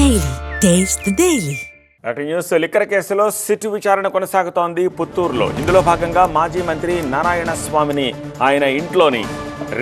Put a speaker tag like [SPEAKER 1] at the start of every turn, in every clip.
[SPEAKER 1] Daily. Taste the Daily.
[SPEAKER 2] అటు news liquor కేసులో SIT విచారణ కొనసాగుతోంది పుత్తూరులో. ఇందులో భాగంగా మాజీ మంత్రి నారాయణ స్వామిని ఆయన ఇంట్లోని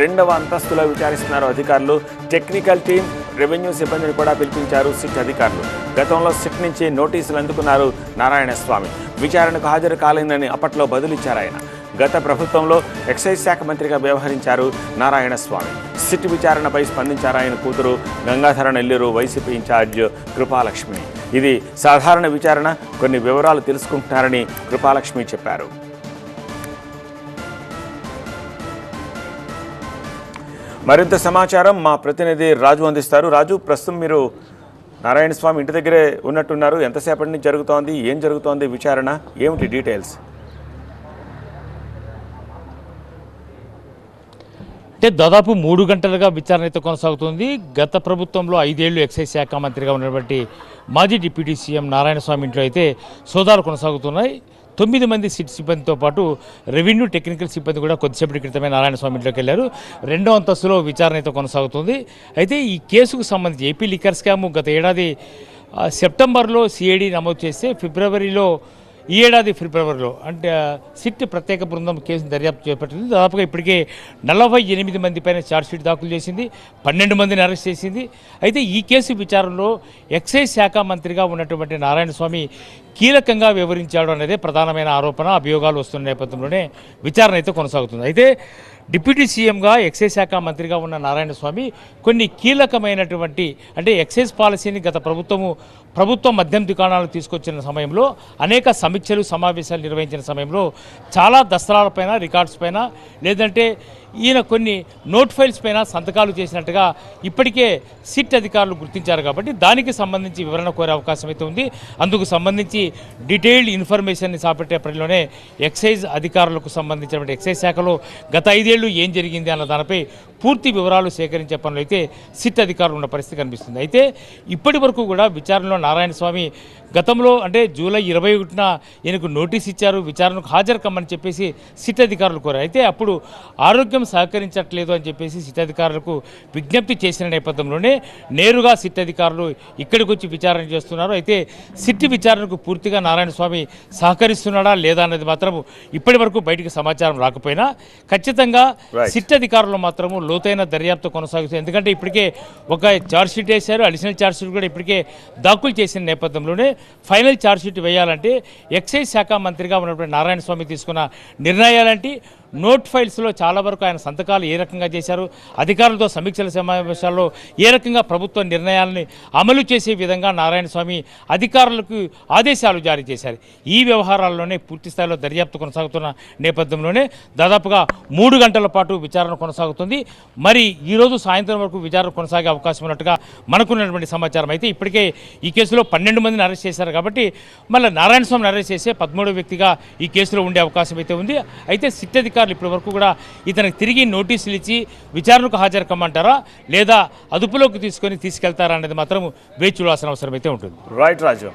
[SPEAKER 2] 2వ అంతస్తులో విచారిస్తున్నారు అధికారులు. టెక్నికల్ టీం, రెవెన్యూ సిబ్బందిని కూడా పిలిపించారు సిట్ అధికారులు. గతంలో సిట్ నుంచి నోటీసులు అందుకున్నారు నారాయణ స్వామి. విచారణకు హాజరు కాలేదని అప్పట్లో బదులిచ్చారు ఆయన. గత ప్రభుత్వంలో ఎక్సైజ్ శాఖ మంత్రిగా వ్యవహరించారు నారాయణ స్వామి. సిట్ విచారణపై స్పందించారు ఆయన కూతురు గంగాధర నెల్లూరు వైసీపీ ఇన్ఛార్జ్ కృపాలక్ష్మి. ఇది సాధారణ విచారణ, కొన్ని వివరాలు తెలుసుకుంటున్నారని కృపాలక్ష్మి చెప్పారు. మరింత సమాచారం మా ప్రతినిధి రాజు అందిస్తారు. రాజు, ప్రస్తుతం మీరు నారాయణ స్వామి ఇంటి దగ్గరే ఉన్నట్టున్నారు. ఎంతసేపటి నుంచి జరుగుతోంది, ఏం జరుగుతోంది విచారణ, ఏమిటి డీటెయిల్స్?
[SPEAKER 3] అంటే దాదాపు 3 గంటలుగా విచారణ అయితే కొనసాగుతుంది. గత ప్రభుత్వంలో 5 ఏళ్లు ఎక్సైజ్ శాఖ మంత్రిగా ఉన్నటువంటి మాజీ డిప్యూటీ సీఎం నారాయణ స్వామి ఇంట్లో అయితే సోదాలు కొనసాగుతున్నాయి. 9 మంది సిట్ సిబ్బందితో పాటు రెవెన్యూ టెక్నికల్ సిబ్బంది కూడా కొద్దిసేపటి క్రితమే నారాయణ స్వామి ఇంట్లోకి వెళ్ళారు. 2వ అంతస్తులో విచారణ అయితే కొనసాగుతుంది. అయితే ఈ కేసుకు సంబంధించి ఏపీ లిక్కర్ స్కామ్ గత ఏడాది సెప్టెంబర్లో సిఐడి నమోదు చేస్తే ఈ ఏడాది ఫిబ్రవరిలో అంటే సిట్ ప్రత్యేక బృందం కేసును దర్యాప్తు చేపట్టింది. దాదాపుగా ఇప్పటికే 48 మంది పైన ఛార్జ్షీట్ దాఖలు చేసింది, 12 మందిని అరెస్ట్ చేసింది. అయితే ఈ కేసు విచారణలో ఎక్సైజ్ శాఖ మంత్రిగా ఉన్నటువంటి నారాయణ స్వామి కీలకంగా వివరించాడు అనేదే ప్రధానమైన ఆరోపణ, అభియోగాలు వస్తున్న నేపథ్యంలోనే విచారణ అయితే కొనసాగుతుంది. అయితే డిప్యూటీ సీఎంగా ఎక్సైజ్ శాఖ మంత్రిగా ఉన్న నారాయణ స్వామి కొన్ని కీలకమైనటువంటి అంటే ఎక్సైజ్ పాలసీని గత ప్రభుత్వం మద్యం దుకాణాలు తీసుకొచ్చిన సమయంలో అనేక సమీక్షలు సమావేశాలు నిర్వహించిన సమయంలో చాలా దస్త్రాలపైన, రికార్డ్స్ పైన, లేదంటే ఈయన కొన్ని నోట్ ఫైల్స్ పైన సంతకాలు చేసినట్టుగా ఇప్పటికే సిట్ అధికారులు గుర్తించారు. కాబట్టి దానికి సంబంధించి వివరణ కోరే అవకాశం అయితే ఉంది. అందుకు సంబంధించి డీటెయిల్డ్ ఇన్ఫర్మేషన్ని చేపట్టే పరిలోనే ఎక్సైజ్ అధికారులకు సంబంధించినటువంటి ఎక్సైజ్ శాఖలో గత 5 ఏళ్లు ఏం జరిగింది అన్న దానిపై పూర్తి వివరాలు సేకరించే పనులు అయితే సిట్ అధికారులు ఉన్న పరిస్థితి కనిపిస్తుంది. అయితే ఇప్పటి వరకు కూడా విచారణలో నారాయణ స్వామి గతంలో అంటే జూలై 21న ఈయనకు నోటీస్ ఇచ్చారు, విచారణకు హాజరు కమ్మని చెప్పేసి సిట్ అధికారులు కోరారు. అయితే అప్పుడు ఆరోగ్యం సహకరించట్లేదు అని చెప్పేసి సిట్ అధికారులకు విజ్ఞప్తి చేసిన నేపథ్యంలోనే నేరుగా సిట్ అధికారులు ఇక్కడికి వచ్చి విచారణ చేస్తున్నారు. అయితే సిట్ విచారణకు పూర్తిగా నారాయణ స్వామి సహకరిస్తున్నాడా లేదా అన్నది మాత్రం ఇప్పటి వరకు బయటికి సమాచారం రాకపోయినా ఖచ్చితంగా సిట్ అధికారులు మాత్రము లోతైన దర్యాప్తు కొనసాగుతుంది. ఎందుకంటే ఇప్పటికే ఒక ఛార్జ్షీట్ వేశారు, అడిషనల్ ఛార్జ్షీట్ కూడా ఇప్పటికే దాఖలు చేసిన నేపథ్యంలోనే ఫైనల్ ఛార్జ్షీట్ వేయాలంటే ఎక్సైజ్ శాఖ మంత్రిగా ఉన్నటువంటి నారాయణ స్వామి తీసుకున్న నిర్ణయాలంటే నోట్ ఫైల్స్లో చాలా వరకు ఆయన సంతకాలు ఏ రకంగా చేశారు, అధికారులతో సమీక్షల సమావేశాల్లో ఏ రకంగా ప్రభుత్వ నిర్ణయాలని అమలు చేసే విధంగా నారాయణ స్వామి అధికారులకు ఆదేశాలు జారీ చేశారు. ఈ వ్యవహారాల్లోనే పూర్తి స్థాయిలో దర్యాప్తు కొనసాగుతున్న నేపథ్యంలోనే దాదాపుగా 3 గంటల పాటు విచారణ కొనసాగుతుంది. మరి ఈరోజు సాయంత్రం వరకు విచారణ కొనసాగే అవకాశం ఉన్నట్టుగా మనకున్నటువంటి సమాచారం. అయితే ఇప్పటికే ఈ కేసులో 12 మందిని అరెస్ట్ చేశారు. కాబట్టి మళ్ళీ నారాయణ స్వామిని అరెస్ట్ చేసే 13వ వ్యక్తిగా ఈ కేసులో ఉండే అవకాశం అయితే ఉంది. అయితే సిట్ అధికారులు ఇప్పటి వరకు కూడా ఇతనికి తిరిగి నోటీసులు ఇచ్చి విచారణకు హాజరు కమ్మంటారా లేదా అదుపులోకి తీసుకెళ్తారా అనేది మాత్రం వేచి చూడాల్సిన అవసరం అయితే ఉంటుంది.
[SPEAKER 2] రైట్ రాజు.